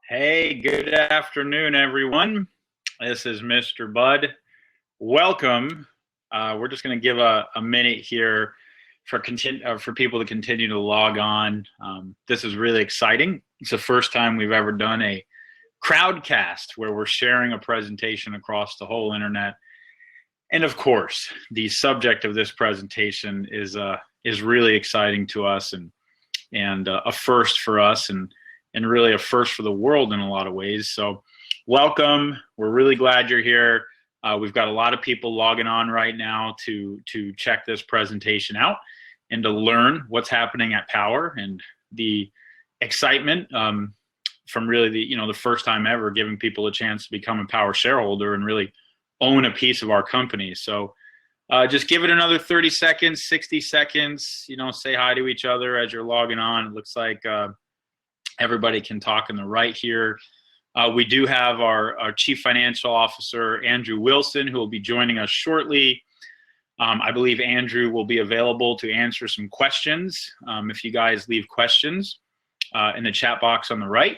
Hey, good afternoon, everyone. This is Mr. Bud. Welcome. We're just going to give a minute here for people to continue to log on. This is really exciting. It's the first time we've ever done a crowdcast where we're sharing a presentation across the whole internet. And of course, the subject of this presentation is really exciting to us and a first for us and really a first for the world in a lot of ways. So welcome. We're really glad you're here. We've got a lot of people logging on right now to check this presentation out and to learn what's happening at Powur and the excitement from really the first time ever giving people a chance to become a Powur shareholder and really own a piece of our company. So just give it another 30 seconds, 60 seconds, say hi to each other as you're logging on. It looks like everybody can talk in the right here. We do have our Chief Financial Officer, Andrew Wilson, who will be joining us shortly. I believe Andrew will be available to answer some questions if you guys leave questions in the chat box on the right.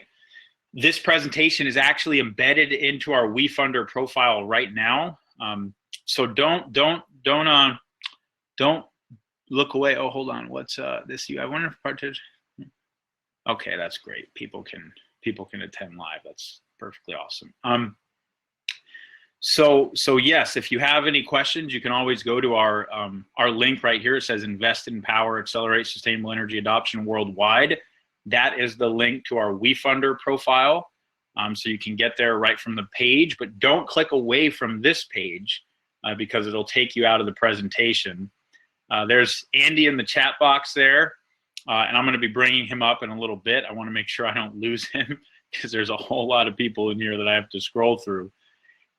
This presentation is actually embedded into our WeFunder profile right now. So don't look away. Oh, hold on. What's this? I wonder if okay, that's great. People can attend live. That's perfectly awesome. So yes, if you have any questions, you can always go to our link right here. It says Invest in Powur, Accelerate Sustainable Energy Adoption Worldwide. That is the link to our WeFunder profile. So you can get there right from the page, but don't click away from this page because it'll take you out of the presentation. There's Andy in the chat box there. And I'm going to be bringing him up in a little bit. I want to make sure I don't lose him because there's a whole lot of people in here that I have to scroll through.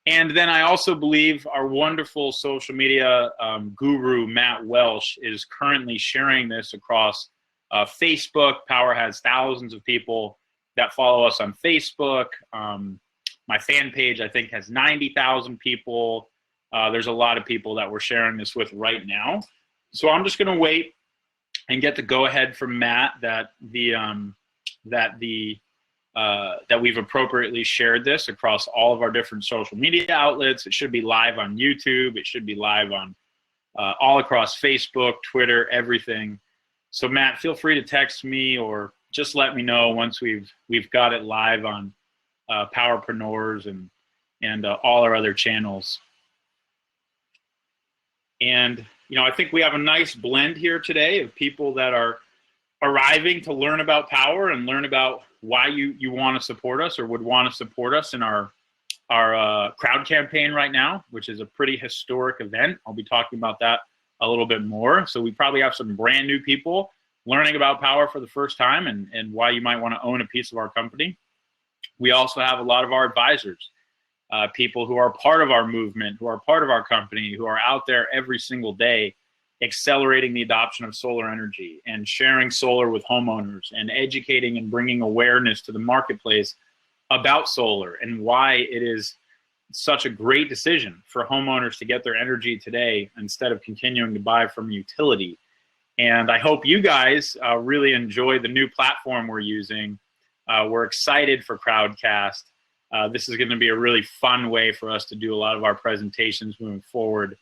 And then I also believe our wonderful social media guru, Matt Welsh, is currently sharing this across Facebook. Powur has thousands of people that follow us on Facebook. My fan page, I think, has 90,000 people. There's a lot of people that we're sharing this with right now. So I'm just going to wait and get the go-ahead from Matt that we've appropriately shared this across all of our different social media outlets. It should be live on YouTube. It should be live on all across Facebook, Twitter, everything. So Matt, feel free to text me or just let me know once we've got it live on Powerpreneurs and all our other channels. And I think we have a nice blend here today of people that are arriving to learn about Powur and learn about why you want to support us or would want to support us in our crowd campaign right now, which is a pretty historic event. I'll be talking about that a little bit more. So we probably have some brand new people learning about Powur for the first time and why you might want to own a piece of our company. We also have a lot of our advisors. People who are part of our movement, who are part of our company, who are out there every single day accelerating the adoption of solar energy and sharing solar with homeowners and educating and bringing awareness to the marketplace about solar and why it is such a great decision for homeowners to get their energy today instead of continuing to buy from utility. And I hope you guys really enjoy the new platform we're using. We're excited for Crowdcast. This is going to be a really fun way for us to do a lot of our presentations moving forward.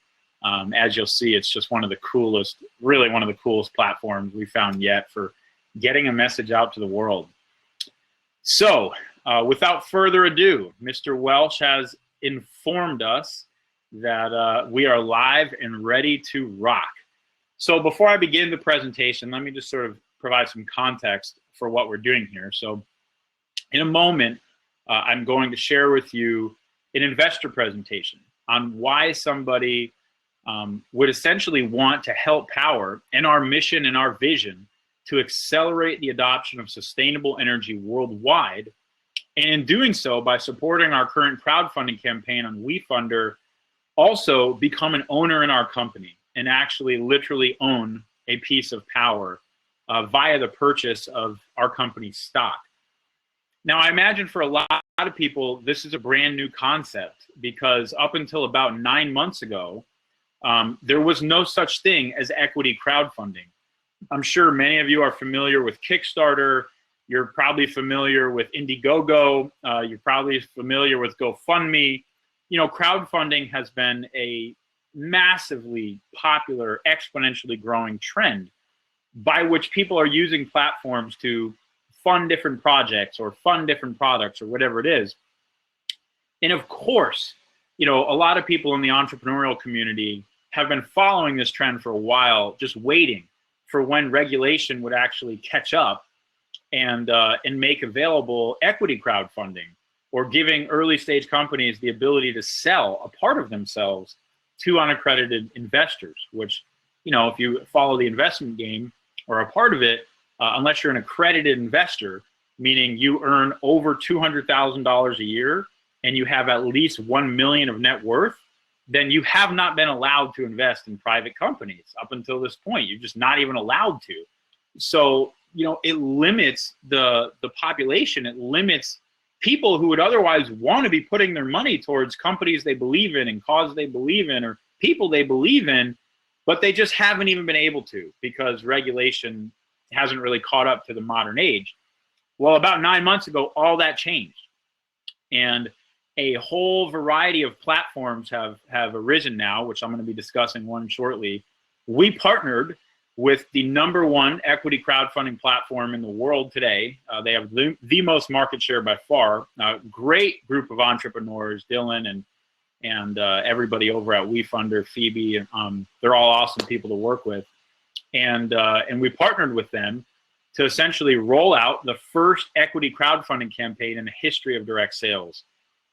As you'll see, it's just one of the coolest platforms we found yet for getting a message out to the world. So without further ado, Mr. Welsh has informed us that we are live and ready to rock. So before I begin the presentation, let me just sort of provide some context for what we're doing here. So in a moment, I'm going to share with you an investor presentation on why somebody would essentially want to help Powur in our mission and our vision to accelerate the adoption of sustainable energy worldwide. And in doing so, by supporting our current crowdfunding campaign on WeFunder, also become an owner in our company and actually literally own a piece of Powur via the purchase of our company's stock. Now, I imagine for a lot of people, this is a brand new concept because up until about 9 months ago, there was no such thing as equity crowdfunding. I'm sure many of you are familiar with Kickstarter You're probably familiar with Indiegogo. You're probably familiar with GoFundMe. You know, crowdfunding has been a massively popular, exponentially growing trend by which people are using platforms to fund different projects or fund different products or whatever it is. And of course, you know, a lot of people in the entrepreneurial community have been following this trend for a while, just waiting for when regulation would actually catch up and make available equity crowdfunding, or giving early stage companies the ability to sell a part of themselves to unaccredited investors, which, you know, if you follow the investment game or a part of it, unless you're an accredited investor, meaning you earn over $200,000 a year and you have at least 1 million of net worth, then you have not been allowed to invest in private companies up until this point. You're just not even allowed to. So, you know, it limits the population. It limits people who would otherwise want to be putting their money towards companies they believe in and causes they believe in or people they believe in, but they just haven't even been able to because regulation hasn't really caught up to the modern age. Well, about 9 months ago, all that changed. And a whole variety of platforms have arisen now, which I'm going to be discussing one shortly. We partnered with the #1 equity crowdfunding platform in the world today. They have the most market share by far. Great group of entrepreneurs, Dylan and everybody over at WeFunder, Phoebe. They're all awesome people to work with. And we partnered with them to essentially roll out the first equity crowdfunding campaign in the history of direct sales.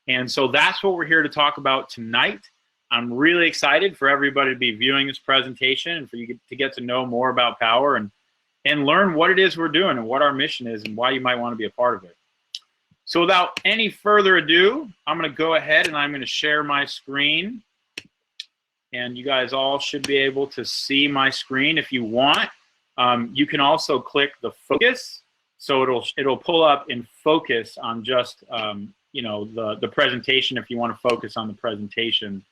And so that's what we're here to talk about tonight. I'm really excited for everybody to be viewing this presentation and for you to get to know more about Powur and learn what it is we're doing and what our mission is and why you might want to be a part of it. So without any further ado, I'm going to go ahead and I'm going to share my screen. And you guys all should be able to see my screen if you want. You can also click the focus, so it'll pull up in focus on just you know, the presentation if you want to focus on the presentation,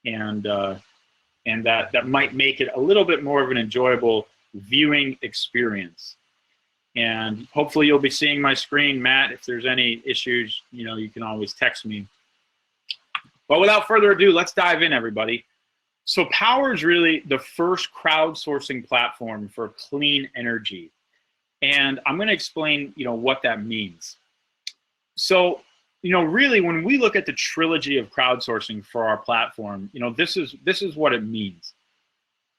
and that might make it a little bit more of an enjoyable viewing experience. And hopefully you'll be seeing my screen. Matt, if there's any issues, you know, you can always text me. But without further ado, let's dive in, everybody. So Powur is really the first crowdsourcing platform for clean energy. And I'm going to explain, you know, what that means. So, you know, really, when we look at the trilogy of crowdsourcing for our platform, you know, this is what it means.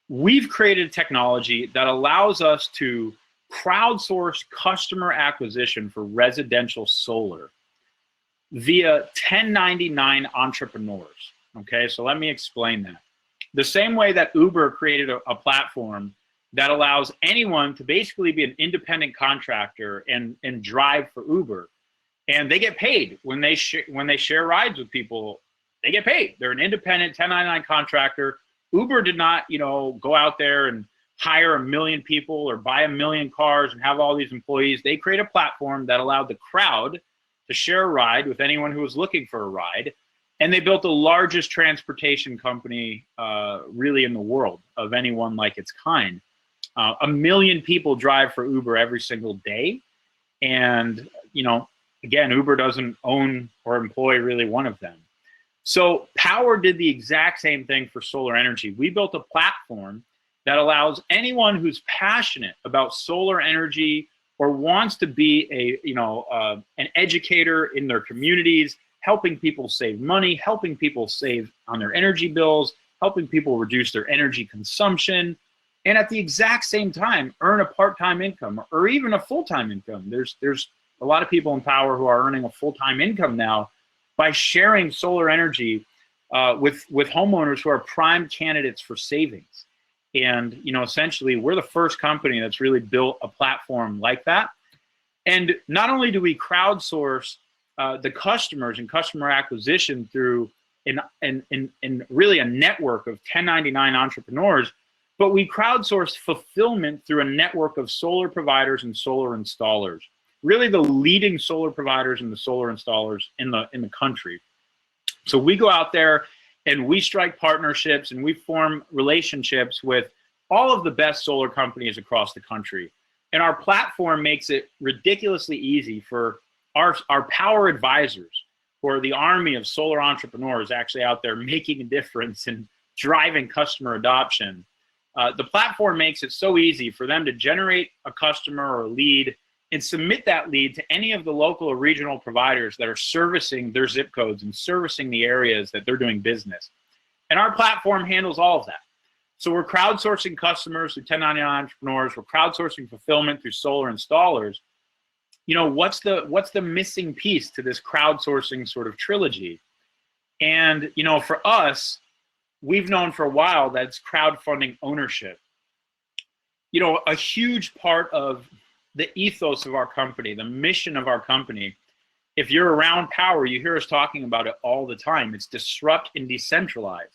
We've created technology that allows us to crowdsource customer acquisition for residential solar via 1099 entrepreneurs. Okay, so let me explain that. The same way that Uber created a platform that allows anyone to basically be an independent contractor and drive for Uber. And they get paid when they share rides with people. They get paid. They're an independent 1099 contractor. Uber did not, you know, go out there and hire 1 million people or buy 1 million cars and have all these employees. They create a platform that allowed the crowd to share a ride with anyone who was looking for a ride. And they built the largest transportation company really in the world of anyone like its kind. 1 million people drive for Uber every single day. And, you know, again, Uber doesn't own or employ really one of them. So Powur did the exact same thing for solar energy. We built a platform that allows anyone who's passionate about solar energy or wants to be an educator in their communities, helping people save money, helping people save on their energy bills, helping people reduce their energy consumption, and at the exact same time earn a part-time income or even a full-time income. There's a lot of people in Powur who are earning a full-time income now by sharing solar energy with homeowners who are prime candidates for savings. And, you know, essentially we're the first company that's really built a platform like that. And not only do we crowdsource the customers and customer acquisition through in really a network of 1099 entrepreneurs, but we crowdsource fulfillment through a network of solar providers and solar installers. Really the leading solar providers and the solar installers in the country. So we go out there and we strike partnerships and we form relationships with all of the best solar companies across the country. And our platform makes it ridiculously easy for our power advisors, who are the army of solar entrepreneurs actually out there making a difference and driving customer adoption. The platform makes it so easy for them to generate a customer or a lead and submit that lead to any of the local or regional providers that are servicing their zip codes and servicing the areas that they're doing business. And our platform handles all of that. So we're crowdsourcing customers through 1099 entrepreneurs. We're crowdsourcing fulfillment through solar installers. You know, what's the missing piece to this crowdsourcing sort of trilogy? And, you know, for us, we've known for a while that it's crowdfunding ownership. You know, a huge part of the ethos of our company, the mission of our company, if you're around Powur, you hear us talking about it all the time. It's disrupt and decentralize.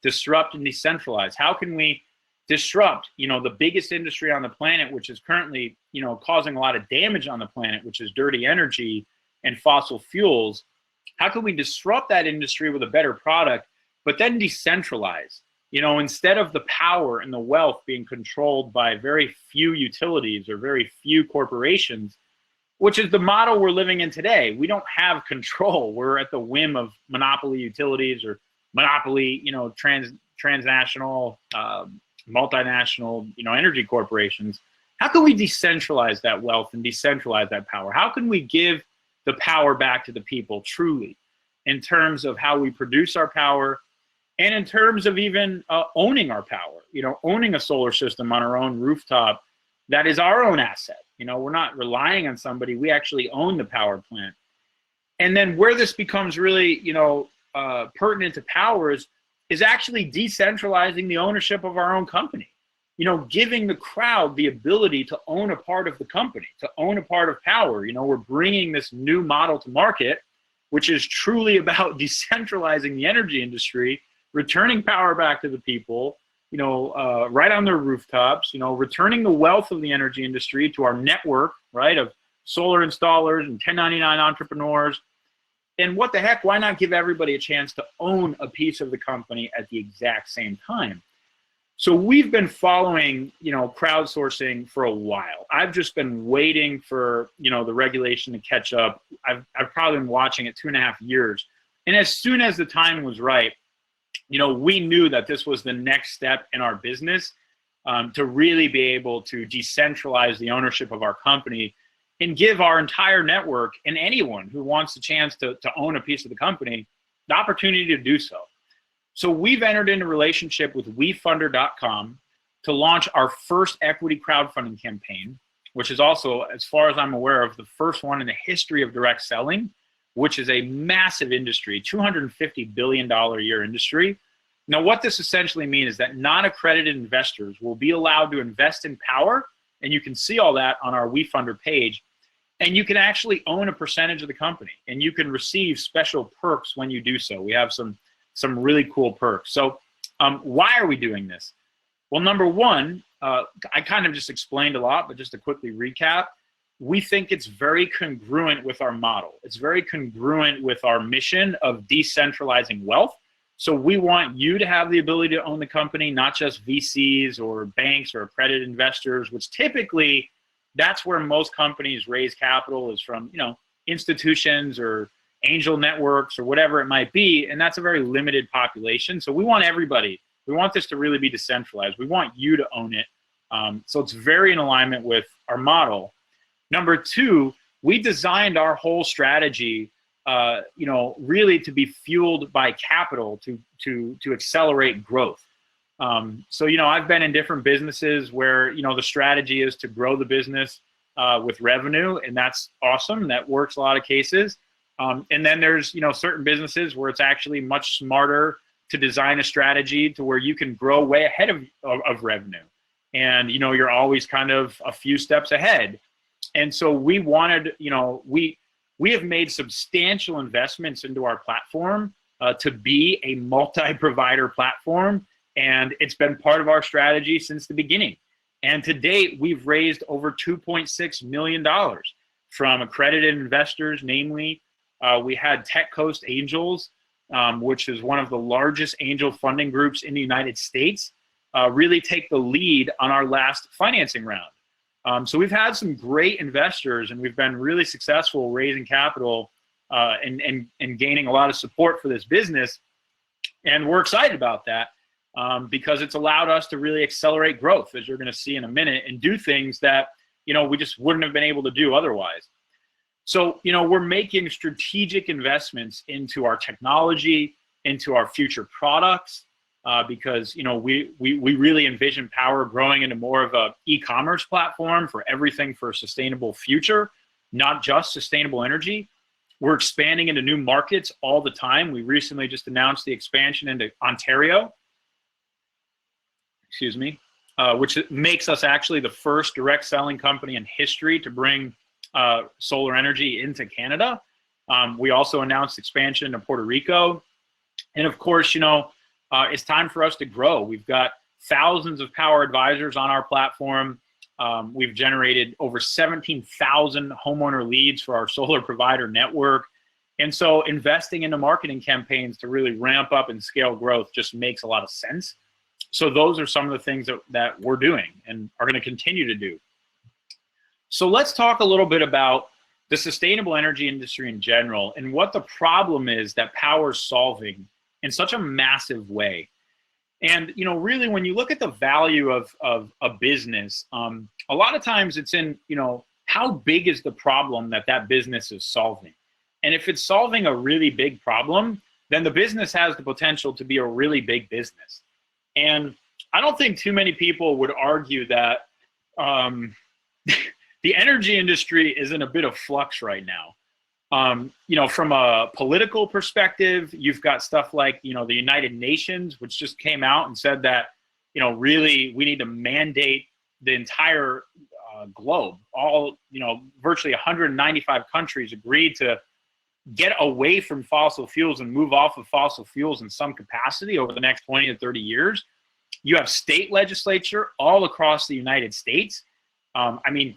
Disrupt and decentralize. How can we disrupt, you know, the biggest industry on the planet, which is currently, you know, causing a lot of damage on the planet, which is dirty energy and fossil fuels? How can we disrupt that industry with a better product, but then decentralize? You know, instead of the power and the wealth being controlled by very few utilities or very few corporations, which is the model we're living in today. We don't have control. We're at the whim of monopoly utilities or monopoly, you know, transnational, multinational, you know, energy corporations. How can we decentralize that wealth and decentralize that power? How can we give the power back to the people truly, in terms of how we produce our power, and in terms of even owning our power, you know, owning a solar system on our own rooftop that is our own asset. You know, we're not relying on somebody. We actually own the power plant. And then where this becomes really, you know, pertinent to Powur is actually decentralizing the ownership of our own company. You know, giving the crowd the ability to own a part of the company, to own a part of Powur. You know, we're bringing this new model to market, which is truly about decentralizing the energy industry, returning power back to the people, you know, right on their rooftops, you know, returning the wealth of the energy industry to our network, right, of solar installers and 1099 entrepreneurs. And what the heck, why not give everybody a chance to own a piece of the company at the exact same time? So we've been following, you know, crowdsourcing for a while. I've just been waiting for, you know, the regulation to catch up. I've probably been watching it 2.5 years. And as soon as the time was right, you know, we knew that this was the next step in our business, to really be able to decentralize the ownership of our company and give our entire network and anyone who wants the chance to own a piece of the company the opportunity to do so. So we've entered into a relationship with WeFunder.com to launch our first equity crowdfunding campaign, which is also, as far as I'm aware of, the first one in the history of direct selling, which is a massive industry, $250 billion a year industry. Now, what this essentially means is that non-accredited investors will be allowed to invest in Powur, and you can see all that on our WeFunder page, and you can actually own a percentage of the company, and you can receive special perks when you do so. We have some really cool perks. So why are we doing this? Well, number one, I kind of just explained a lot, but just to quickly recap, we think it's very congruent with our model. It's very congruent with our mission of decentralizing wealth. So we want you to have the ability to own the company, not just VCs or banks or accredited investors, which typically that's where most companies raise capital, is from, you know, institutions or angel networks or whatever it might be. And that's a very limited population. So we want everybody. We want this to really be decentralized. We want you to own it. So it's very in alignment with our model. Number two, we designed our whole strategy, you know, really to be fueled by capital to accelerate growth. So, you know, I've been in different businesses where, you know, the strategy is to grow the business with revenue, and that's awesome. That works a lot of cases. And then there's, you know, certain businesses where it's actually much smarter to design a strategy to where you can grow way ahead of revenue. And, you know, you're always kind of a few steps ahead. And so we wanted, you know, we have made substantial investments into our platform to be a multi-provider platform. And it's been part of our strategy since the beginning. And to date, we've raised over $2.6 million from accredited investors. Namely, we had Tech Coast Angels, which is one of the largest angel funding groups in the United States, really take the lead on our last financing round. So we've had some great investors, and we've been really successful raising capital and gaining a lot of support for this business. And we're excited about that because it's allowed us to really accelerate growth, as you're going to see in a minute, and do things that, we just wouldn't have been able to do otherwise. So, we're making strategic investments into our technology, into our future products, because, we really envision Powur growing into more of a e-commerce platform for everything for a sustainable future, not just sustainable energy. We're expanding into new markets all the time. We recently just announced the expansion into Ontario, which makes us actually the first direct selling company in history to bring solar energy into Canada. We also announced expansion into Puerto Rico. And of course, it's time for us to grow. We've got thousands of Powur advisors on our platform. We've generated over 17,000 homeowner leads for our solar provider network. And so investing into marketing campaigns to really ramp up and scale growth just makes a lot of sense. So those are some of the things that we're doing and are going to continue to do. So let's talk a little bit about the sustainable energy industry in general and what the problem is that Powur's solving in such a massive way. And, really, when you look at the value of a business, a lot of times it's in, how big is the problem that business is solving? And if it's solving a really big problem, then the business has the potential to be a really big business. And I don't think too many people would argue that the energy industry is in a bit of flux right now. From a political perspective, you've got stuff like, the United Nations, which just came out and said that, really we need to mandate the entire globe. All, virtually 195 countries agreed to get away from fossil fuels and move off of fossil fuels in some capacity over the next 20 to 30 years. You have state legislature all across the United States.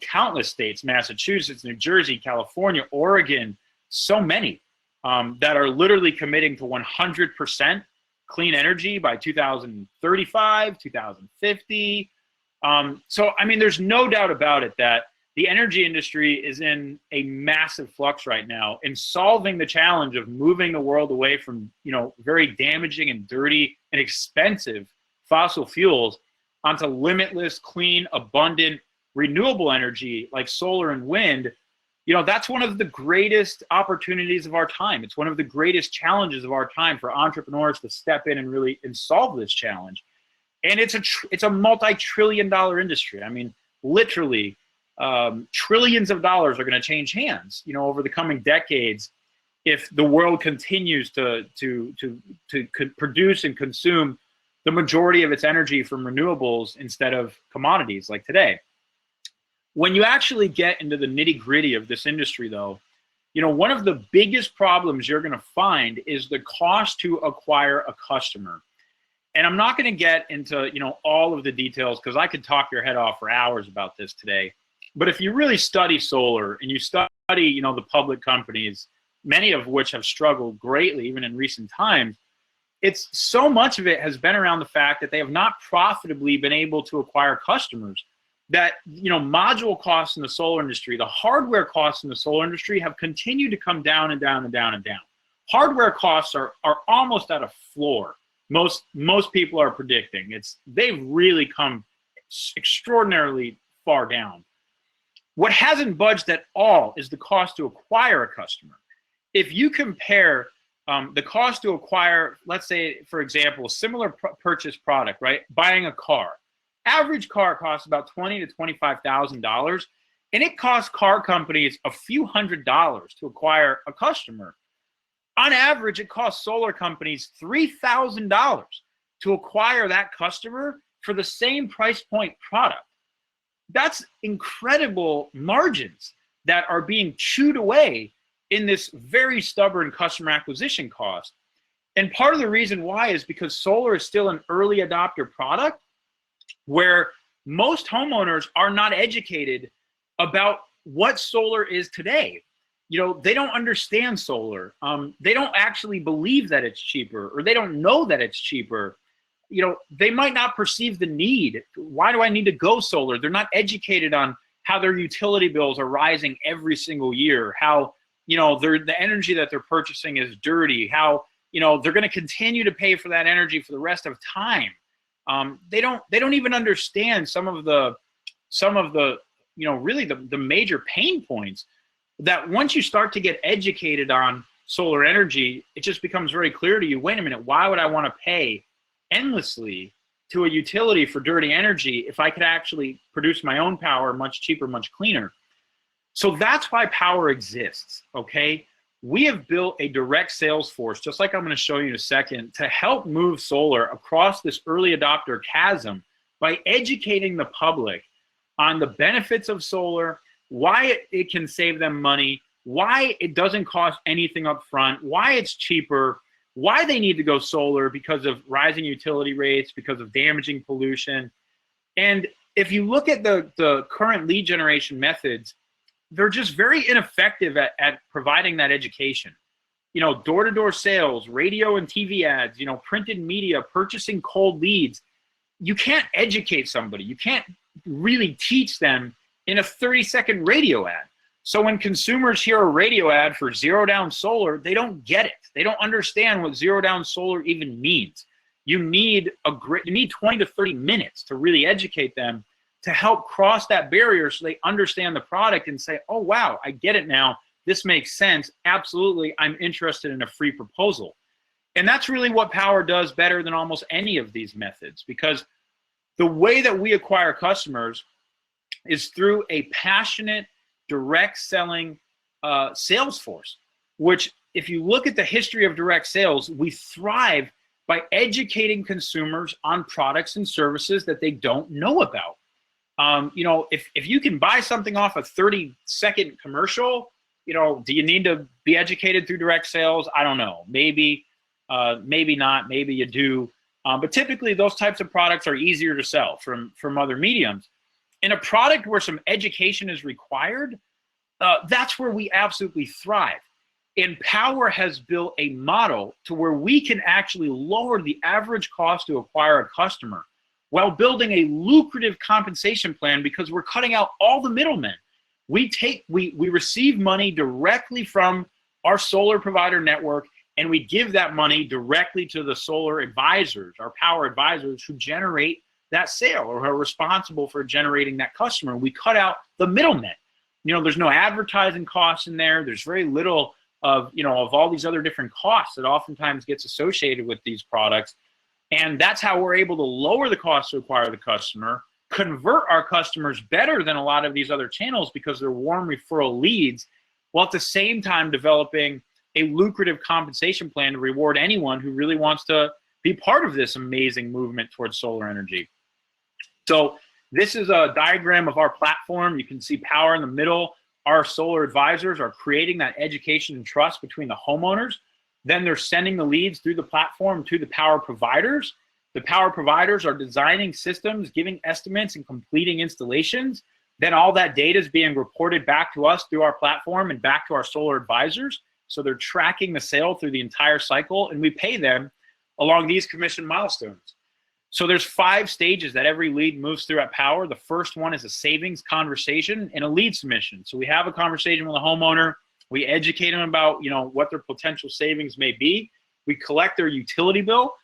Countless states, Massachusetts, New Jersey, California, Oregon, so many that are literally committing to 100% clean energy by 2035, 2050. There's no doubt about it that the energy industry is in a massive flux right now in solving the challenge of moving the world away from, very damaging and dirty and expensive fossil fuels onto limitless, clean, abundant, renewable energy like solar and wind. That's one of the greatest opportunities of our time. It's one of the greatest challenges of our time for entrepreneurs to step in and solve this challenge. And it's a multi-trillion-dollar industry. Literally, trillions of dollars are going to change hands, over the coming decades if the world continues to produce and consume the majority of its energy from renewables instead of commodities like today. When you actually get into the nitty-gritty of this industry, though, one of the biggest problems you're going to find is the cost to acquire a customer. And I'm not going to get into, all of the details because I could talk your head off for hours about this today. But if you really study solar and you study, the public companies, many of which have struggled greatly even in recent times, it's so much of it has been around the fact that they have not profitably been able to acquire customers. That, module costs in the solar industry, the hardware costs in the solar industry have continued to come down and down and down and down. Hardware costs are almost at a floor. Most people are predicting they've really come extraordinarily far down. What hasn't budged at all is the cost to acquire a customer. If you compare the cost to acquire, let's say, for example, a similar purchase product, right? Buying a car. Average car costs about $20,000 to $25,000, and it costs car companies a few $100s to acquire a customer. On average, it costs solar companies $3,000 to acquire that customer for the same price point product. That's incredible margins that are being chewed away in this very stubborn customer acquisition cost. And part of the reason why is because solar is still an early adopter product where most homeowners are not educated about what solar is today. They don't understand solar. They don't actually believe that it's cheaper, or they don't know that it's cheaper. They might not perceive the need. Why do I need to go solar? They're not educated on how their utility bills are rising every single year, how, the energy that they're purchasing is dirty, how, they're going to continue to pay for that energy for the rest of time. They don't even understand some of the really the major pain points that once you start to get educated on solar energy, it just becomes very clear to you, wait a minute, why would I want to pay endlessly to a utility for dirty energy if I could actually produce my own power much cheaper, much cleaner? So that's why Powur exists, okay? We have built a direct sales force, just like I'm going to show you in a second, to help move solar across this early adopter chasm by educating the public on the benefits of solar, why it can save them money, why it doesn't cost anything up front, why it's cheaper, why they need to go solar because of rising utility rates, because of damaging pollution. And if you look at the current lead generation methods, they're just very ineffective at providing that education. Door-to-door sales, radio and TV ads, printed media, purchasing cold leads. You can't educate somebody. You can't really teach them in a 30-second radio ad. So when consumers hear a radio ad for zero down solar, they don't get it. They don't understand what zero down solar even means. You need 20 to 30 minutes to really educate them, to help cross that barrier so they understand the product and say, oh, wow, I get it now. This makes sense. Absolutely, I'm interested in a free proposal. And that's really what Powur does better than almost any of these methods, because the way that we acquire customers is through a passionate, direct selling sales force, which if you look at the history of direct sales, we thrive by educating consumers on products and services that they don't know about. If you can buy something off a 30-second commercial, do you need to be educated through direct sales? I don't know. Maybe not. Maybe you do. But typically, those types of products are easier to sell from other mediums. In a product where some education is required, that's where we absolutely thrive. And Powur has built a model to where we can actually lower the average cost to acquire a customer while building a lucrative compensation plan, because we're cutting out all the middlemen. We receive money directly from our solar provider network, and we give that money directly to the solar advisors, our Powur advisors, who generate that sale or are responsible for generating that customer. We cut out the middlemen. There's no advertising costs in there. There's very little of all these other different costs that oftentimes gets associated with these products. And that's how we're able to lower the cost to acquire the customer, convert our customers better than a lot of these other channels because they're warm referral leads, while at the same time developing a lucrative compensation plan to reward anyone who really wants to be part of this amazing movement towards solar energy. So this is a diagram of our platform. You can see Powur in the middle. Our solar advisors are creating that education and trust between the homeowners. Then they're sending the leads through the platform to the Powur providers. The Powur providers are designing systems, giving estimates, and completing installations. Then all that data is being reported back to us through our platform and back to our solar advisors. So they're tracking the sale through the entire cycle, and we pay them along these commission milestones. So there's 5 stages that every lead moves through at Powur. The first one is a savings conversation and a lead submission. So we have a conversation with a homeowner. We educate them about what their potential savings may be. We collect their utility bill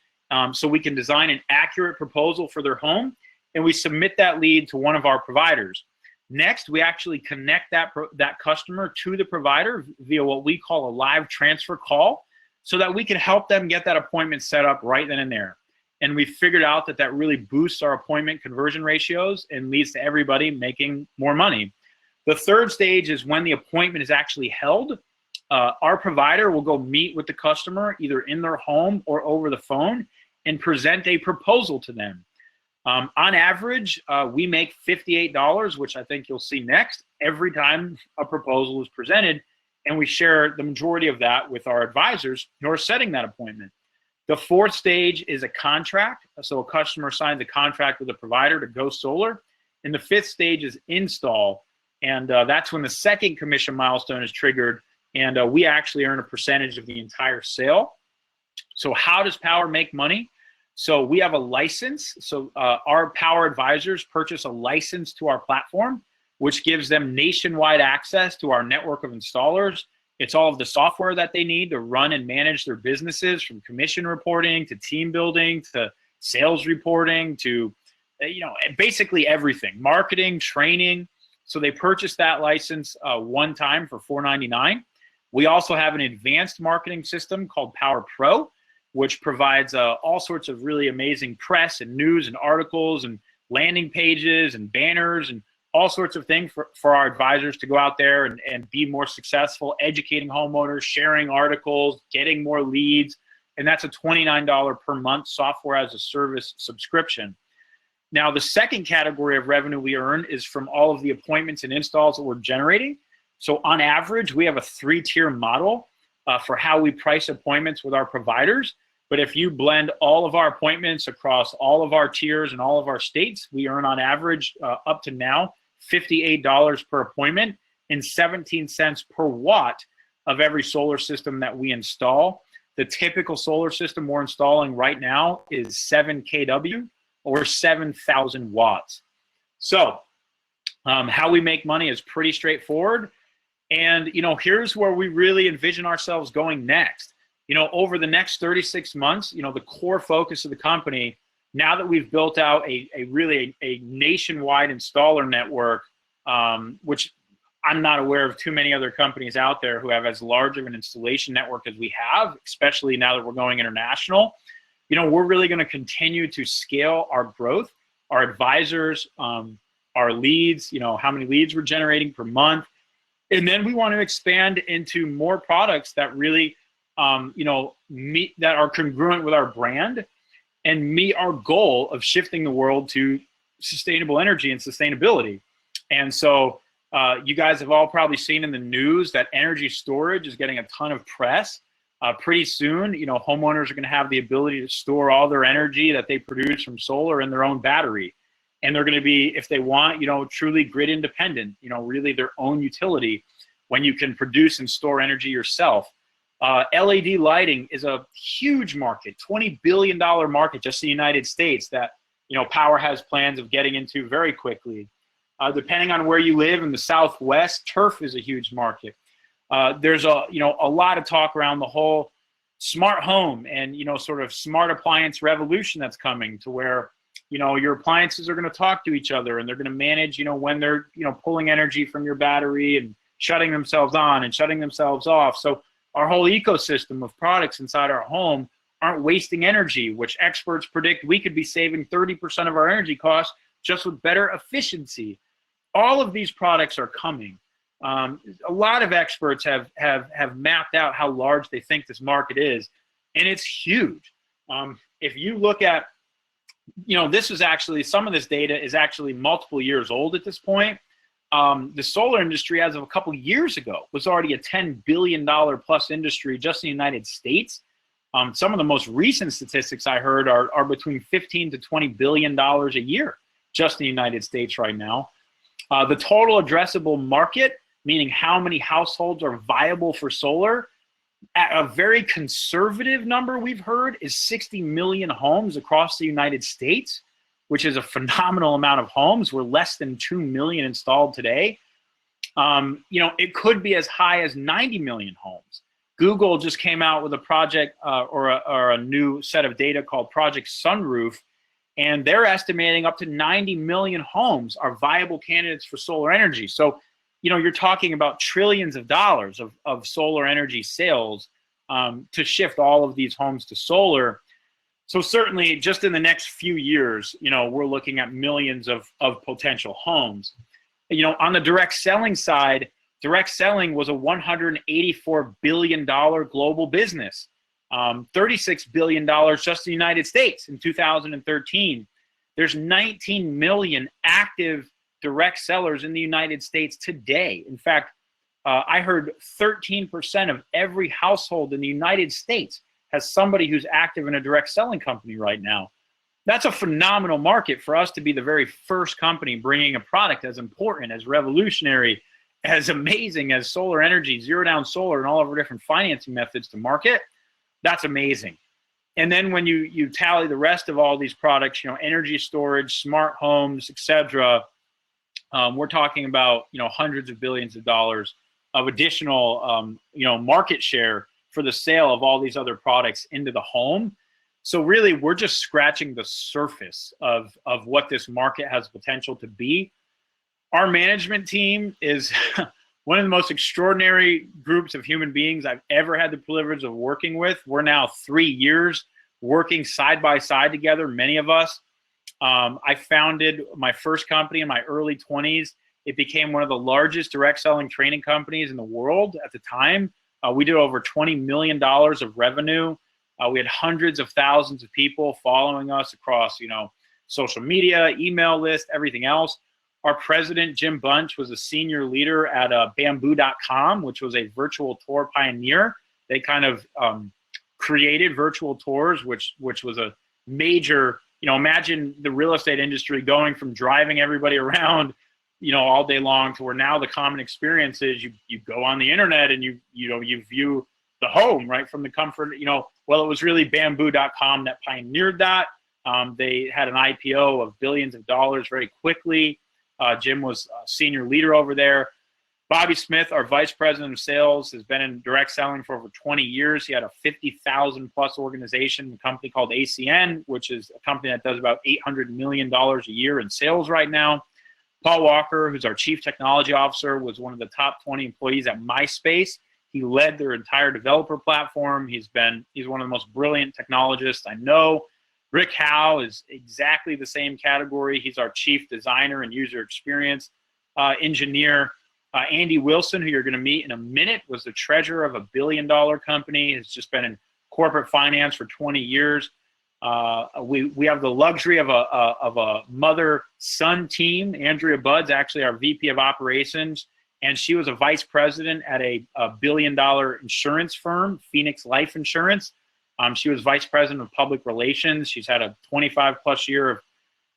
so we can design an accurate proposal for their home, and we submit that lead to one of our providers. Next, we actually connect that customer to the provider via what we call a live transfer call, so that we can help them get that appointment set up right then and there. And we figured out that really boosts our appointment conversion ratios and leads to everybody making more money. The third stage is when the appointment is actually held. Our provider will go meet with the customer either in their home or over the phone and present a proposal to them. On average, we make $58, which I think you'll see next, every time a proposal is presented, and we share the majority of that with our advisors who are setting that appointment. The fourth stage is a contract. So a customer signs a contract with a provider to go solar. And the fifth stage is install. And that's when the second commission milestone is triggered. And we actually earn a percentage of the entire sale. So how does Powur make money? So we have a license. So our Powur advisors purchase a license to our platform. which gives them nationwide access to our network of installers. It's all of the software that they need to run and manage their businesses, from commission reporting to team building to sales reporting to, basically everything, marketing, training. So they purchased that license one time for $499. We also have an advanced marketing system called Powur Pro, which provides all sorts of really amazing press and news and articles and landing pages and banners and all sorts of things for our advisors to go out there and be more successful, educating homeowners, sharing articles, getting more leads. And that's a $29 per month software as a service subscription. Now, the second category of revenue we earn is from all of the appointments and installs that we're generating. So on average, we have a 3-tier model for how we price appointments with our providers. But if you blend all of our appointments across all of our tiers and all of our states, we earn on average up to now $58 per appointment and 17 cents per watt of every solar system that we install. The typical solar system we're installing right now is 7 kW or 7,000 watts. So how we make money is pretty straightforward. And, here's where we really envision ourselves going next. Over the next 36 months, the core focus of the company, now that we've built out a nationwide installer network, which I'm not aware of too many other companies out there who have as large of an installation network as we have, especially now that we're going international. We're really going to continue to scale our growth, our advisors, our leads, how many leads we're generating per month. And then we want to expand into more products that really, that are congruent with our brand and meet our goal of shifting the world to sustainable energy and sustainability. And so you guys have all probably seen in the news that energy storage is getting a ton of press. Pretty soon, homeowners are going to have the ability to store all their energy that they produce from solar in their own battery. And they're going to be, if they want, truly grid independent, really their own utility when you can produce and store energy yourself. LED lighting is a huge market, $20 billion market just in the United States that, Powur has plans of getting into very quickly. Depending on where you live in the Southwest, turf is a huge market. There's a lot of talk around the whole smart home and, sort of smart appliance revolution that's coming to where, your appliances are going to talk to each other and they're going to manage, when they're, pulling energy from your battery and shutting themselves on and shutting themselves off. So our whole ecosystem of products inside our home aren't wasting energy, which experts predict we could be saving 30% of our energy costs just with better efficiency. All of these products are coming. A lot of experts have mapped out how large they think this market is, and it's huge. If you look at, this is actually, some of this data is actually multiple years old at this point. The solar industry, as of a couple years ago, was already a $10 billion plus industry just in the United States. Some of the most recent statistics I heard are between $15 to $20 billion a year just in the United States right now. The total addressable market, meaning how many households are viable for solar, at a very conservative number we've heard, is 60 million homes across the United States, which is a phenomenal amount of homes. We're less than 2 million installed today. It could be as high as 90 million homes. Google just came out with a project or a new set of data called Project Sunroof, and they're estimating up to 90 million homes are viable candidates for solar energy. So, you're talking about trillions of dollars of solar energy sales to shift all of these homes to solar. So certainly just in the next few years, we're looking at millions of potential homes. On the direct selling side, direct selling was a $184 billion global business, $36 billion just in the United States in 2013. There's 19 million active direct sellers in the United States today. In fact, I heard 13% of every household in the United States has somebody who's active in a direct selling company right now. That's a phenomenal market for us to be the very first company bringing a product as important, as revolutionary, as amazing as solar energy, zero down solar, and all of our different financing methods to market. That's amazing. And then when you tally the rest of all these products, energy storage, smart homes, etc., we're talking about, hundreds of billions of dollars of additional, market share for the sale of all these other products into the home. So really, we're just scratching the surface of what this market has potential to be. Our management team is one of the most extraordinary groups of human beings I've ever had the privilege of working with. We're now 3 years working side by side together, many of us. I founded my first company in my early 20s. It became one of the largest direct selling training companies in the world at the time. We did over $20 million of revenue. We had hundreds of thousands of people following us across, social media, email list, everything else. Our president, Jim Bunch, was a senior leader at bamboo.com, which was a virtual tour pioneer. They kind of created virtual tours, which was a major, imagine the real estate industry going from driving everybody around, all day long to where now the common experience is you go on the internet and you view the home right from the comfort, well, it was really bamboo.com that pioneered that. They had an IPO of billions of dollars very quickly. Jim was a senior leader over there. Bobby Smith, our vice president of sales, has been in direct selling for over 20 years. He had a 50,000 plus organization, a company called ACN, which is a company that does about $800 million a year in sales right now. Paul Walker, who's our chief technology officer, was one of the top 20 employees at MySpace. He led their entire developer platform. He's one of the most brilliant technologists I know. Rick Howe is exactly the same category. He's our chief designer and user experience engineer. Andy Wilson, who you're going to meet in a minute, was the treasurer of $1 billion company. Has just been in corporate finance for 20 years. We have the luxury of a mother-son team. Andrea Budd's actually our VP of operations, and she was a vice president at a $1 billion insurance firm, Phoenix Life Insurance. She was vice president of public relations. She's had a 25-plus year of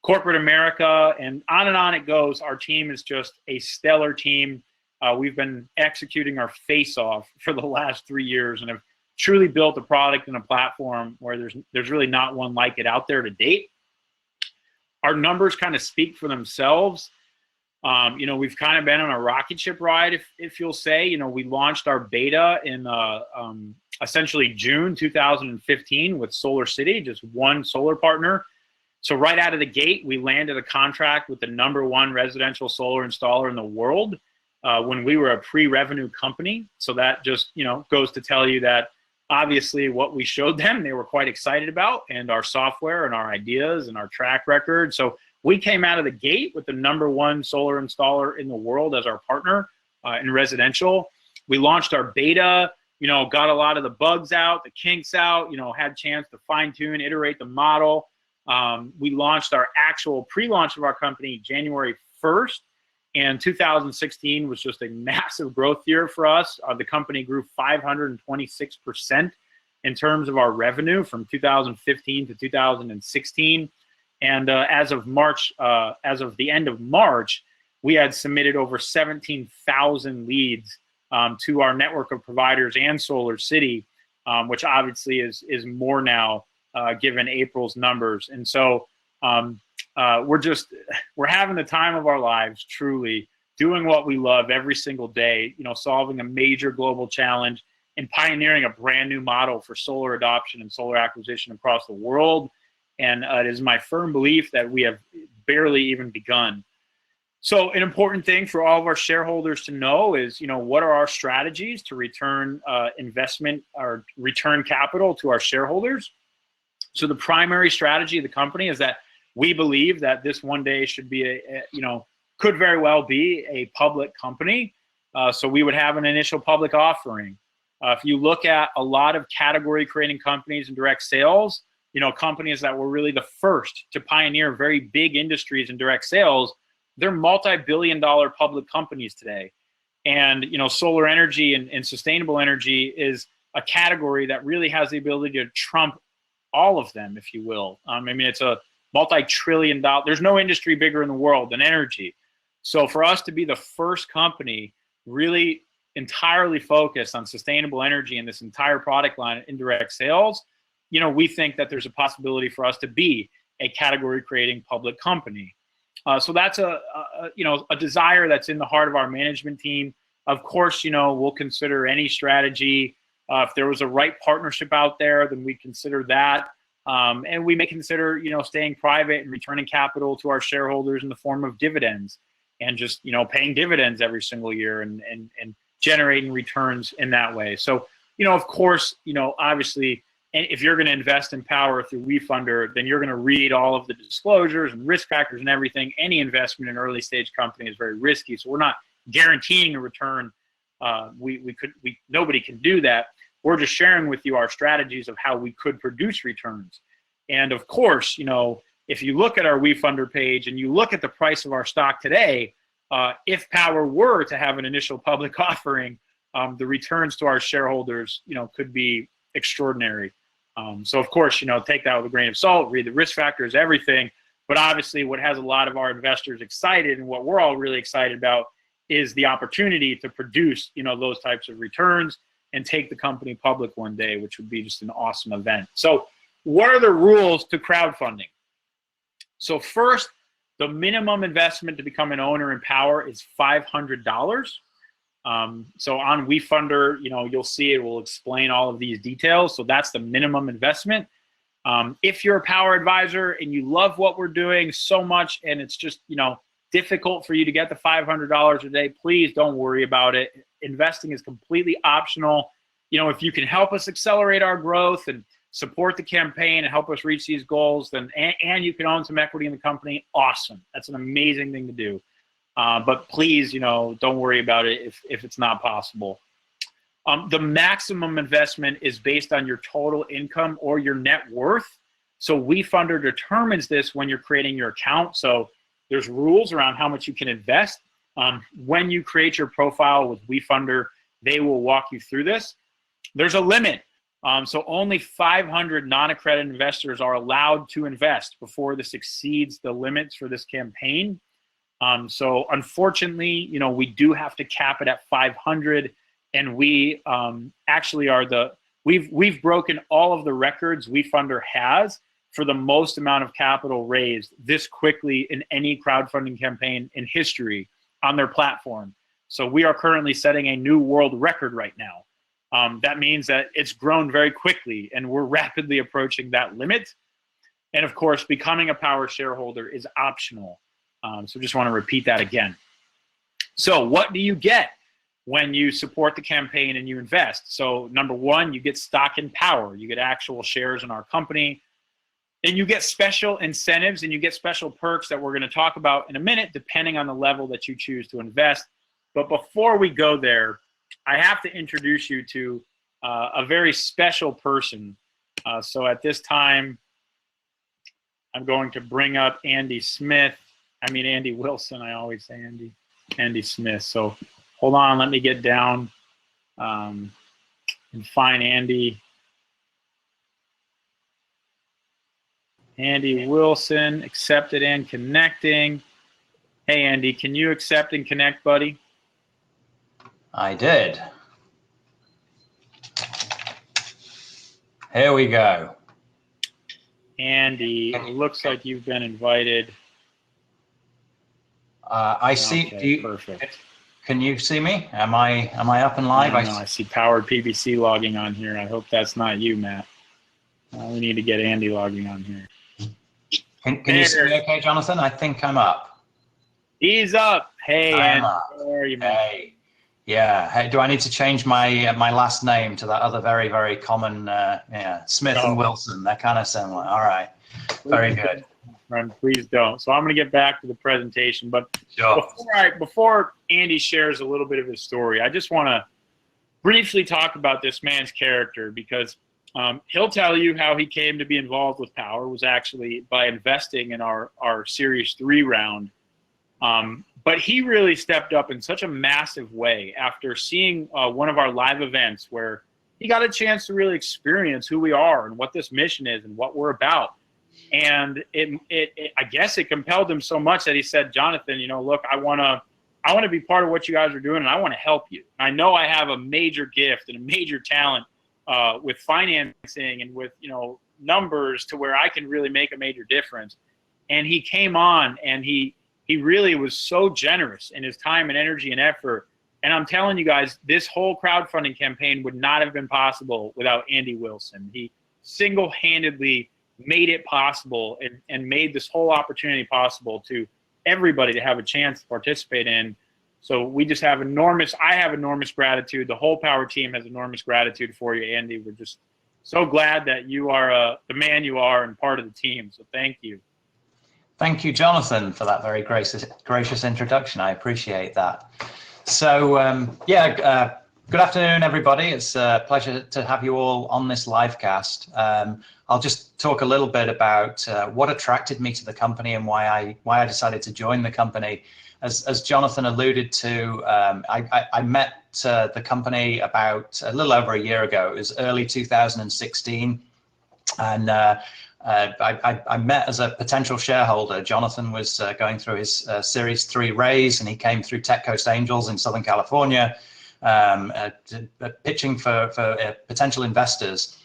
corporate America, and on it goes. Our team is just a stellar team. We've been executing our face off for the last 3 years and have truly built a product and a platform where there's really not one like it out there to date. Our numbers kind of speak for themselves. We've kind of been on a rocket ship ride, if you'll say. We launched our beta in essentially June 2015 with Solar City, just one solar partner. So right out of the gate, we landed a contract with the #1 residential solar installer in the world when we were a pre-revenue company. So that just, goes to tell you that obviously what we showed them, they were quite excited about, and our software and our ideas and our track record. So we came out of the gate with the #1 solar installer in the world as our partner in residential. We launched our beta, got a lot of the bugs out, the kinks out, had a chance to fine tune, iterate the model. We launched our actual pre-launch of our company January 1st, and 2016 was just a massive growth year for us. The company grew 526% in terms of our revenue from 2015 to 2016. And as of the end of March, we had submitted over 17,000 leads to our network of providers and Solar City, which obviously is more now given April's numbers. And so we're having the time of our lives, truly doing what we love every single day, solving a major global challenge and pioneering a brand new model for solar adoption and solar acquisition across the world. And it is my firm belief that we have barely even begun. So an important thing for all of our shareholders to know is, what are our strategies to return investment or return capital to our shareholders? So the primary strategy of the company is that we believe that this one day should be could very well be a public company. So we would have an initial public offering. If you look at a lot of category creating companies in direct sales, companies that were really the first to pioneer very big industries in direct sales, they're multi-billion-dollar public companies today. And, solar energy and sustainable energy is a category that really has the ability to trump all of them, if you will. It's a multi-trillion dollar, there's no industry bigger in the world than energy. So for us to be the first company really entirely focused on sustainable energy and this entire product line in direct sales, we think that there's a possibility for us to be a category creating public company. So that's a desire that's in the heart of our management team. Of course, we'll consider any strategy. If there was a right partnership out there, then we consider that. And we may consider, staying private and returning capital to our shareholders in the form of dividends, and just, paying dividends every single year and generating returns in that way. So, of course, obviously, and if you're going to invest in Powur through WeFunder, then you're going to read all of the disclosures and risk factors and everything. Any investment in an early stage company is very risky, so we're not guaranteeing a return. Nobody can do that. We're just sharing with you our strategies of how we could produce returns. And of course, if you look at our WeFunder page and you look at the price of our stock today, if Powur were to have an initial public offering, the returns to our shareholders, could be extraordinary. So of course, take that with a grain of salt, read the risk factors, everything. But obviously what has a lot of our investors excited, and what we're all really excited about, is the opportunity to produce, those types of returns and take the company public one day, which would be just an awesome event. So what are the rules to crowdfunding? So first, the minimum investment to become an owner in Powur is $500. So on WeFunder, you'll see it will explain all of these details. So that's the minimum investment. If you're a Powur advisor and you love what we're doing so much, and it's just, difficult for you to get the $500 a day, please don't worry about it. Investing is completely optional. If you can help us accelerate our growth and support the campaign and help us reach these goals, then and you can own some equity in the company, awesome. That's an amazing thing to do. But please, don't worry about it if it's not possible. The maximum investment is based on your total income or your net worth. So WeFunder determines this when you're creating your account. So there's rules around how much you can invest. When you create your profile with WeFunder, they will walk you through this. There's a limit. So only 500 non-accredited investors are allowed to invest before this exceeds the limits for this campaign. So unfortunately, we do have to cap it at 500, and we actually are we've broken all of the records WeFunder has for the most amount of capital raised this quickly in any crowdfunding campaign in history on their platform. So we are currently setting a new world record right now. That means that it's grown very quickly, and we're rapidly approaching that limit. And of course, becoming a Powur shareholder is optional. So just want to repeat that again. So what do you get when you support the campaign and you invest? So number one, you get stock in Powur. You get actual shares in our company. And you get special incentives and you get special perks that we're going to talk about in a minute, depending on the level that you choose to invest. But before we go there, I have to introduce you to a very special person. So at this time, I'm going to bring up Andy Wilson. I always say Andy Smith. So hold on, let me get down and find Andy. Andy Wilson, accepted and connecting. Hey, Andy, can you accept and connect, buddy? I did. Here we go. Andy, it looks like you've been invited. I see. Okay, perfect. Can you see me? Am I up and live? I see Powur PBC logging on here. I hope that's not you, Matt. We need to get Andy logging on here. Can you see me okay, Jonathan? I think I'm up. He's up. Hey, Andy. How are you, man? Hey. Yeah. Hey, do I need to change my my last name to that other very, very common, Smith and Wilson? That kind of similar. All right. Very good. Please don't. So I'm going to get back to the presentation. But sure. Before Andy shares a little bit of his story, I just want to briefly talk about this man's character, because he'll tell you how he came to be involved with Powur was actually by investing in our Series 3 round. But he really stepped up in such a massive way after seeing one of our live events where he got a chance to really experience who we are and what this mission is and what we're about. And I guess it compelled him so much that he said, Jonathan, look, I want to be part of what you guys are doing, and I want to help you. I know I have a major gift and a major talent with financing and with, numbers to where I can really make a major difference. And he came on and he he really was so generous in his time and energy and effort. And I'm telling you guys, this whole crowdfunding campaign would not have been possible without Andy Wilson. He single-handedly made it possible and made this whole opportunity possible to everybody to have a chance to participate in. So we just have I have enormous gratitude. The whole Powur team has enormous gratitude for you, Andy. We're just so glad that you are the man you are and part of the team. So thank you. Thank you, Jonathan, for that very gracious introduction. I appreciate that. So good afternoon, everybody. It's a pleasure to have you all on this live cast. I'll just talk a little bit about what attracted me to the company and why I decided to join the company. As Jonathan alluded to, I met the company about a little over a year ago. It was early 2016, and I met as a potential shareholder. Jonathan was going through his Series 3 raise, and he came through Tech Coast Angels in Southern California, pitching for potential investors.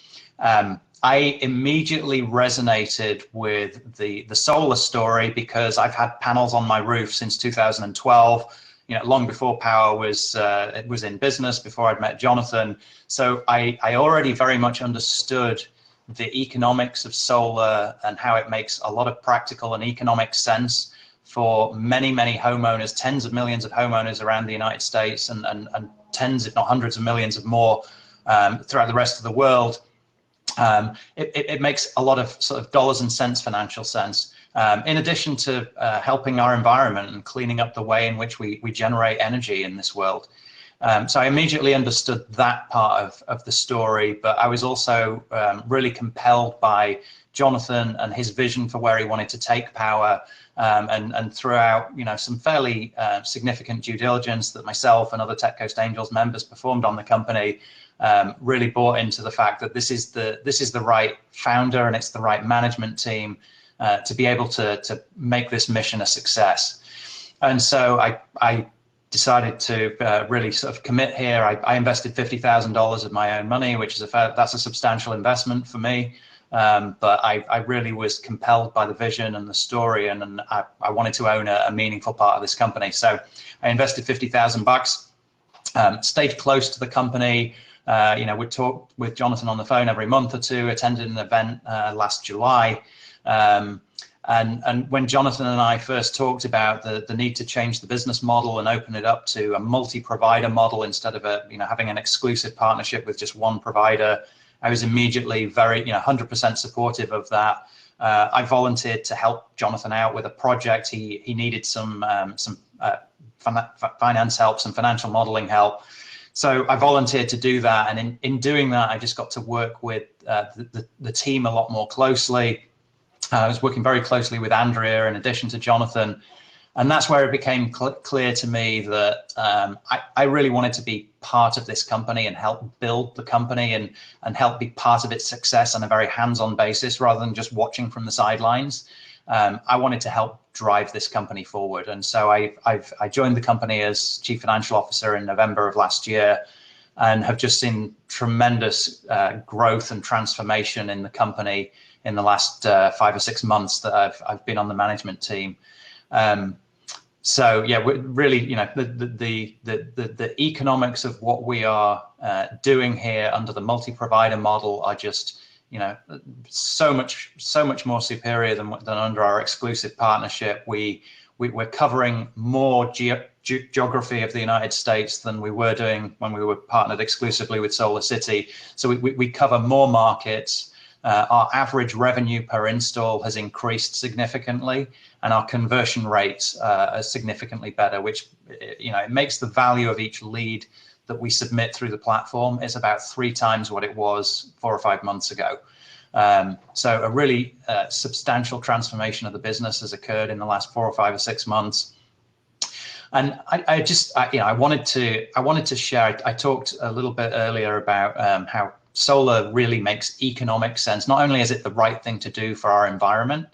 I immediately resonated with the solar story because I've had panels on my roof since 2012. Long before Powur was in business, before I'd met Jonathan. So I already very much understood the economics of solar and how it makes a lot of practical and economic sense for many, many homeowners, tens of millions of homeowners around the United States, and tens, if not hundreds of millions of more throughout the rest of the world. It makes a lot of sort of dollars and cents financial sense, in addition to helping our environment and cleaning up the way in which we generate energy in this world. So I immediately understood that part of the story, but I was also really compelled by Jonathan and his vision for where he wanted to take Powur, and throughout some fairly significant due diligence that myself and other Tech Coast Angels members performed on the company, really bought into the fact that this is the right founder and it's the right management team to be able to make this mission a success. And so I decided to really sort of commit here. I invested $50,000 of my own money, which is that's a substantial investment for me. But I really was compelled by the vision and the story, and I wanted to own a meaningful part of this company. So I invested $50,000, stayed close to the company. We talked with Jonathan on the phone every month or two, attended an event last July. And when Jonathan and I first talked about the need to change the business model and open it up to a multi-provider model instead of having an exclusive partnership with just one provider, I was immediately very 100% supportive of that. I volunteered to help Jonathan out with a project. He needed some finance help, some financial modeling help. So I volunteered to do that, and in doing that, I just got to work with the team a lot more closely. I was working very closely with Andrea in addition to Jonathan, and that's where it became clear to me that I really wanted to be part of this company and help build the company and help be part of its success on a very hands-on basis rather than just watching from the sidelines. I wanted to help drive this company forward, and so I joined the company as Chief Financial Officer in November of last year, and have just seen tremendous growth and transformation in the company in the last 5 or 6 months that I've been on the management team. So yeah, we're really, the economics of what we are doing here under the multi-provider model are just, so much more superior than under our exclusive partnership. We're covering more geography of the United States than we were doing when we were partnered exclusively with Solar City. So we cover more markets. Our average revenue per install has increased significantly, and our conversion rates are significantly better, which it makes the value of each lead that we submit through the platform is about 3 times what it was 4 or 5 months ago. So a really substantial transformation of the business has occurred in the last 4 or 5 or 6 months. And I wanted to share. I talked a little bit earlier about how solar really makes economic sense. Not only is it the right thing to do for our environment,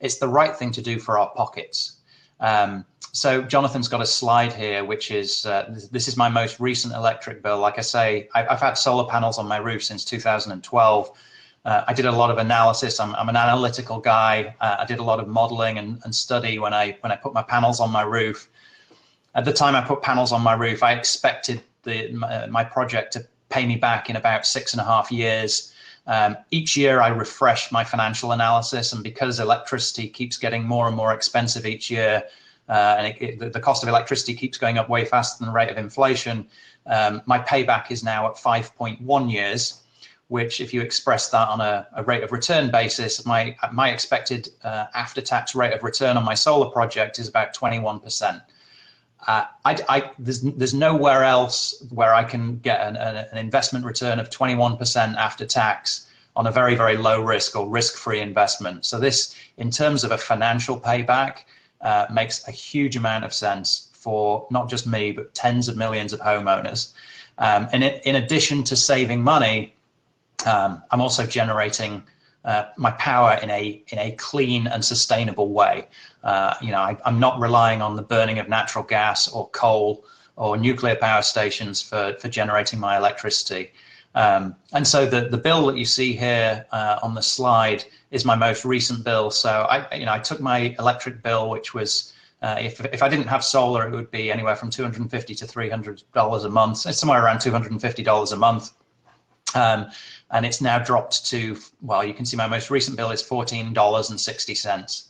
it's the right thing to do for our pockets. So Jonathan's got a slide here, which is, this is my most recent electric bill. Like I say, I've had solar panels on my roof since 2012. I did a lot of analysis. I'm an analytical guy. I did a lot of modeling and study when I put my panels on my roof. At the time I put panels on my roof, I expected my project to pay me back in about 6.5 years. Each year I refresh my financial analysis, and because electricity keeps getting more and more expensive each year, and the cost of electricity keeps going up way faster than the rate of inflation, my payback is now at 5.1 years, which if you express that on a rate of return basis, my expected after-tax rate of return on my solar project is about 21%. There's nowhere else where I can get an investment return of 21% after tax on a very, very low risk or risk-free investment. So this, in terms of a financial payback, makes a huge amount of sense for not just me, but tens of millions of homeowners. And in addition to saving money, I'm also generating my power in a clean and sustainable way. I'm not relying on the burning of natural gas or coal or nuclear power stations for generating my electricity. And so the bill that you see here on the slide is my most recent bill. So I took my electric bill, which was if I didn't have solar, it would be anywhere from $250 to $300 a month. It's somewhere around $250 a month. And it's now dropped to, well, you can see my most recent bill is $14.60.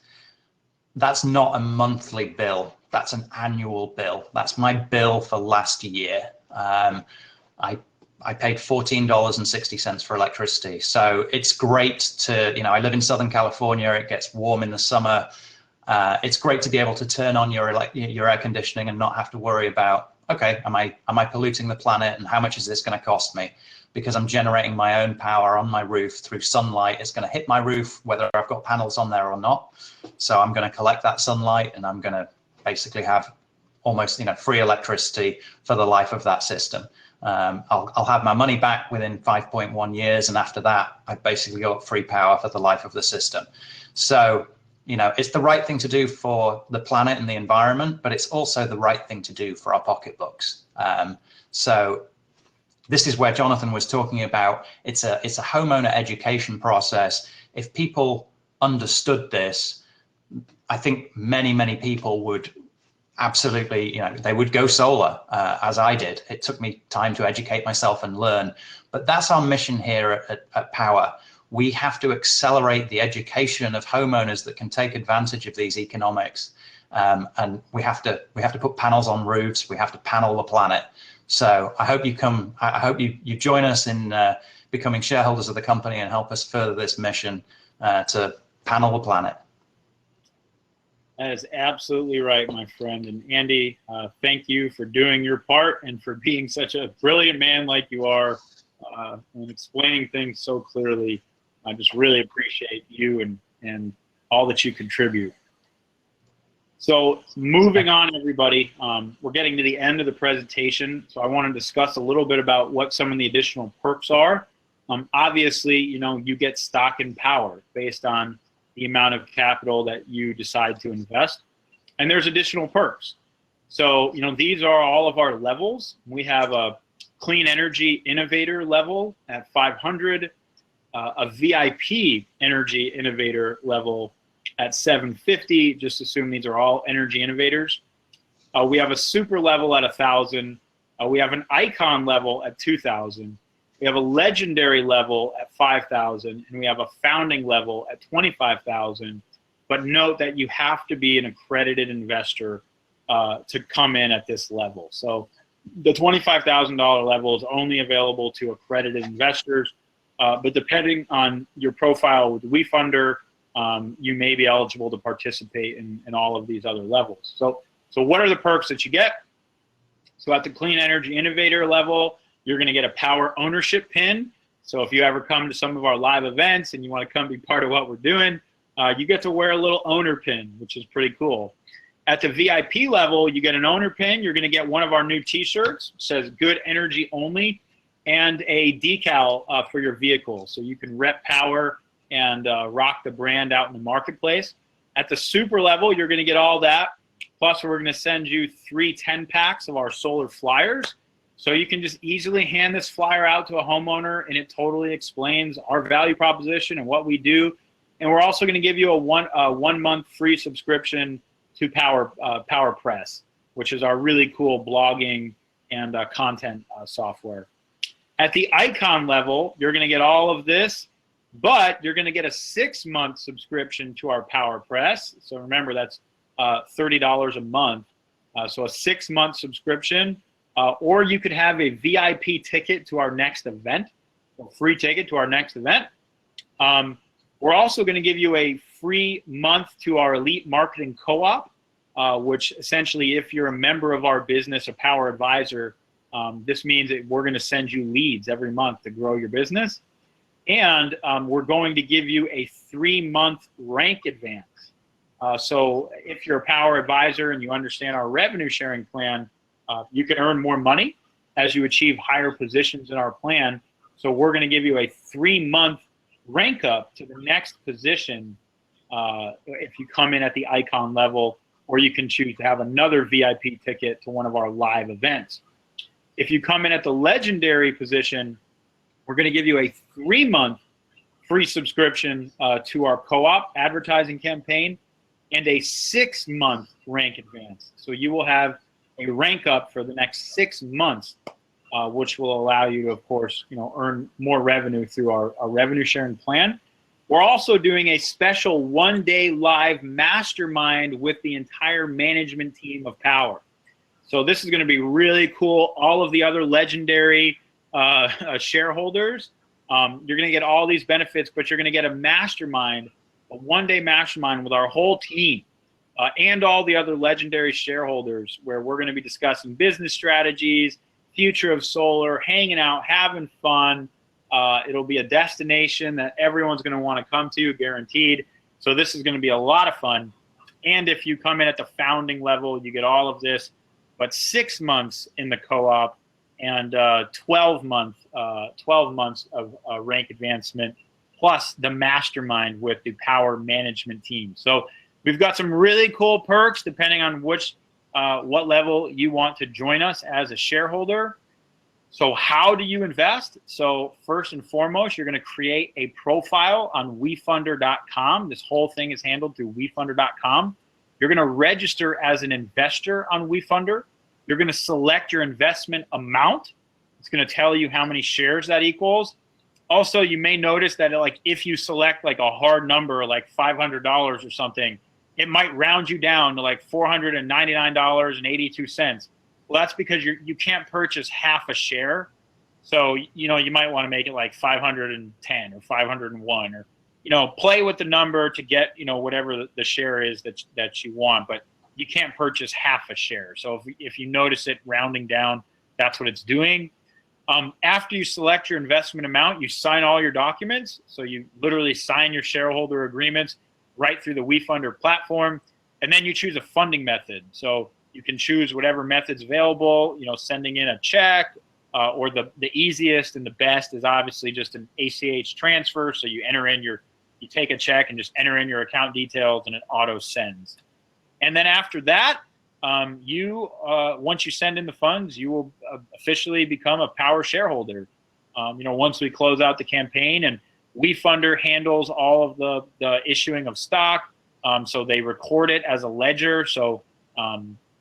That's not a monthly bill. That's an annual bill. That's my bill for last year. I paid $14.60 for electricity. So it's great to, I live in Southern California. It gets warm in the summer. It's great to be able to turn on your air conditioning and not have to worry about, okay, am I polluting the planet, and how much is this going to cost me? Because I'm generating my own power on my roof through sunlight. It's going to hit my roof whether I've got panels on there or not. So I'm going to collect that sunlight, and I'm going to basically have almost free electricity for the life of that system. I'll have my money back within 5.1 years, and after that, I basically got free power for the life of the system. So it's the right thing to do for the planet and the environment, but it's also the right thing to do for our pocketbooks. So this is where Jonathan was talking about. It's a homeowner education process. If people understood this, I think many people would absolutely, they would go solar, as I did. It took me time to educate myself and learn, but that's our mission here at Powur. We have to accelerate the education of homeowners that can take advantage of these economics, and we have to put panels on roofs. We have to panel the planet. So I hope you join us in becoming shareholders of the company and help us further this mission to panel the planet. That is absolutely right, my friend. And Andy, thank you for doing your part and for being such a brilliant man like you are, and explaining things so clearly. I just really appreciate you and all that you contribute. So moving on, everybody, we're getting to the end of the presentation. So I want to discuss a little bit about what some of the additional perks are. Obviously, you get stock in Powur based on the amount of capital that you decide to invest. And there's additional perks. So, these are all of our levels. We have a clean energy innovator level at 500, a VIP energy innovator level at 750. Just assume these are all energy innovators. We have a super level at 1,000. We have an icon level at 2,000. We have a legendary level at 5,000, and we have a founding level at 25,000. But note that you have to be an accredited investor to come in at this level. So the $25,000 level is only available to accredited investors. But depending on your profile with WeFunder, you may be eligible to participate in all of these other levels. So what are the perks that you get? So at the Clean Energy Innovator level, you're going to get a Powur ownership pin. So if you ever come to some of our live events and you want to come be part of what we're doing, you get to wear a little owner pin, which is pretty cool. At the VIP level, you get an owner pin. You're going to get one of our new t-shirts. It says Good Energy Only, and a decal for your vehicle. So you can rep Powur and rock the brand out in the marketplace. At the super level, you're going to get all that. Plus, we're going to send you 3 10-packs of our solar flyers. So you can just easily hand this flyer out to a homeowner, and it totally explains our value proposition and what we do. And we're also going to give you a 1 month free subscription to PowerPress, which is our really cool blogging and content software. At the icon level, you're going to get all of this, but you're going to get a 6-month subscription to our PowerPress. So remember, that's $30 a month. So a 6-month subscription, or you could have a VIP ticket to our next event, a free ticket to our next event. We're also going to give you a free month to our Elite Marketing Co-op, which essentially, if you're a member of our business, a Powur advisor, this means that we're going to send you leads every month to grow your business. And we're going to give you a 3-month rank advance. So if you're a Powur advisor and you understand our revenue sharing plan, you can earn more money as you achieve higher positions in our plan. So we're going to give you a 3-month rank up to the next position if you come in at the icon level, or you can choose to have another VIP ticket to one of our live events. If you come in at the legendary position, we're going to give you a 3-month free subscription to our co-op advertising campaign and a 6-month rank advance. So you will have a rank up for the next 6 months, which will allow you to, of course, earn more revenue through our revenue sharing plan. We're also doing a special 1-day live mastermind with the entire management team of Powur. So this is going to be really cool. All of the other legendary shareholders, you're going to get all these benefits, but you're going to get a mastermind, a 1-day mastermind with our whole team and all the other legendary shareholders, where we're going to be discussing business strategies, future of solar, hanging out, having fun. It'll be a destination that everyone's going to want to come to, guaranteed. So this is going to be a lot of fun. And if you come in at the founding level, you get all of this, but 6 months in the co-op and 12 months of rank advancement, plus the mastermind with the Powur management team. So we've got some really cool perks depending on what level you want to join us as a shareholder. So how do you invest? So first and foremost, you're going to create a profile on wefunder.com. This whole thing is handled through wefunder.com. You're going to register as an investor on WeFunder. You're going to select your investment amount. It's going to tell you how many shares that equals. Also, you may notice that if you select a hard number like $500 or something, it might round you down to $499.82. Well, that's because you can't purchase half a share. So, you might want to make it like 510 or 501, or, play with the number to get, whatever the share is that you want, but you can't purchase half a share. So if you notice it rounding down, that's what it's doing. After you select your investment amount, you sign all your documents. So you literally sign your shareholder agreements right through the WeFunder platform, and then you choose a funding method. So you can choose whatever method's available, sending in a check, or the easiest and the best is obviously just an ACH transfer. So you take a check and just enter in your account details, and it auto sends. And then after that, once you send in the funds, you will officially become a Powur shareholder. Once we close out the campaign, and WeFunder handles all of the issuing of stock. So they record it as a ledger. So,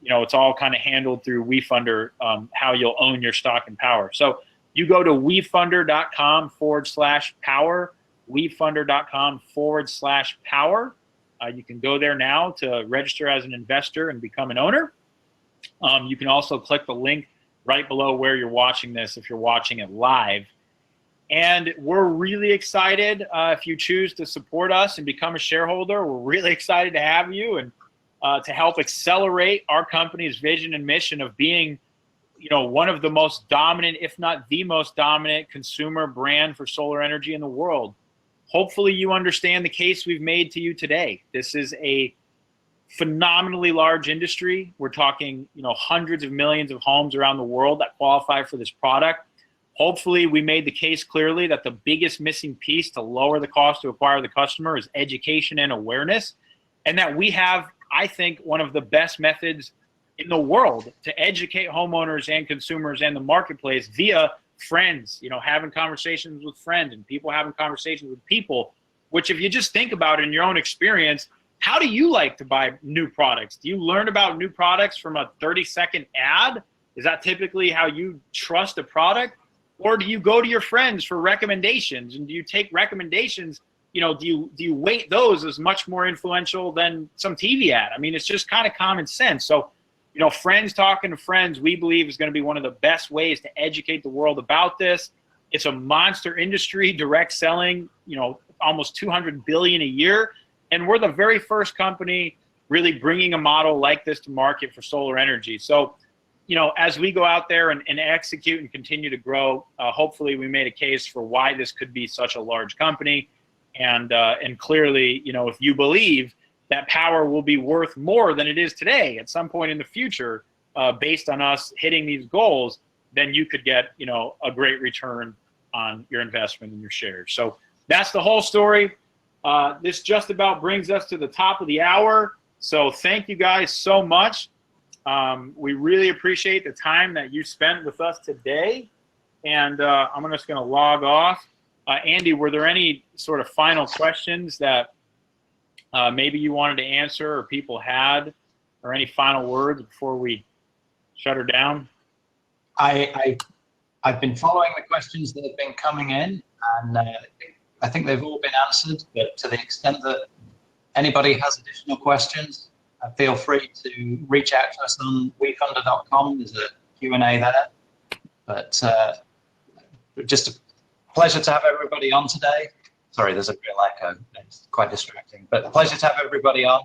it's all kind of handled through WeFunder, how you'll own your stock in Powur. So you go to wefunder.com/Powur, wefunder.com/Powur. You can go there now to register as an investor and become an owner. You can also click the link right below where you're watching this if you're watching it live. And we're really excited if you choose to support us and become a shareholder. We're really excited to have you and to help accelerate our company's vision and mission of being, one of the most dominant, if not the most dominant, consumer brand for solar energy in the world. Hopefully you understand the case we've made to you today. This is a phenomenally large industry. We're talking, hundreds of millions of homes around the world that qualify for this product. Hopefully we made the case clearly that the biggest missing piece to lower the cost to acquire the customer is education and awareness, and that we have, I think, one of the best methods in the world to educate homeowners and consumers and the marketplace via friends, you know, having conversations with friends and people having conversations with people, which if you just think about it in your own experience, how do you like to buy new products? Do you learn about new products from a 30-second ad? Is that typically how you trust a product? Or do you go to your friends for recommendations? And do you take recommendations, you know, do you weight those as much more influential than some TV ad? I mean, it's just kind of common sense. So, you know, friends talking to friends, we believe is going to be one of the best ways to educate the world about this. It's a monster industry, direct selling, you know, almost 200 billion a year. And we're the very first company really bringing a model like this to market for solar energy. So, you know, as we go out there and execute and continue to grow, hopefully we made a case for why this could be such a large company. And clearly, you know, if you believe that Powur will be worth more than it is today at some point in the future, based on us hitting these goals, then you could get, you know, a great return on your investment in your shares. So that's the whole story. This just about brings us to the top of the hour. So thank you guys so much. We really appreciate the time that you spent with us today. And I'm just going to log off. Andy, were there any sort of final questions that maybe you wanted to answer or people had, or any final words before we shut her down? I've been following the questions that have been coming in, and I think they've all been answered. But to the extent that anybody has additional questions, feel free to reach out to us on wefunder.com. There's a Q&A there. But just a pleasure to have everybody on today. Sorry, there's a real echo. It's quite distracting. But a pleasure to have everybody on.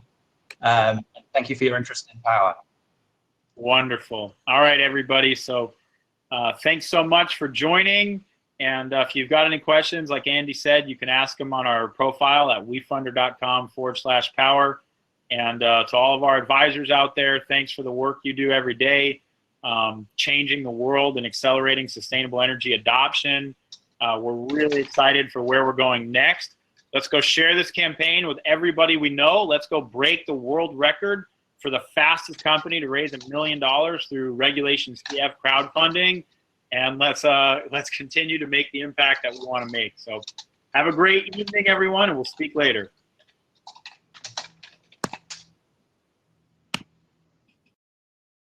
And thank you for your interest in Powur. Wonderful. All right, everybody. So thanks so much for joining. And if you've got any questions, like Andy said, you can ask them on our profile at wefunder.com/Powur. And to all of our advisors out there, thanks for the work you do every day, changing the world and accelerating sustainable energy adoption. We're really excited for where we're going next. Let's go share this campaign with everybody we know. Let's go break the world record for the fastest company to raise $1 million through Regulation CF crowdfunding. And let's continue to make the impact that we want to make. So have a great evening, everyone, and we'll speak later.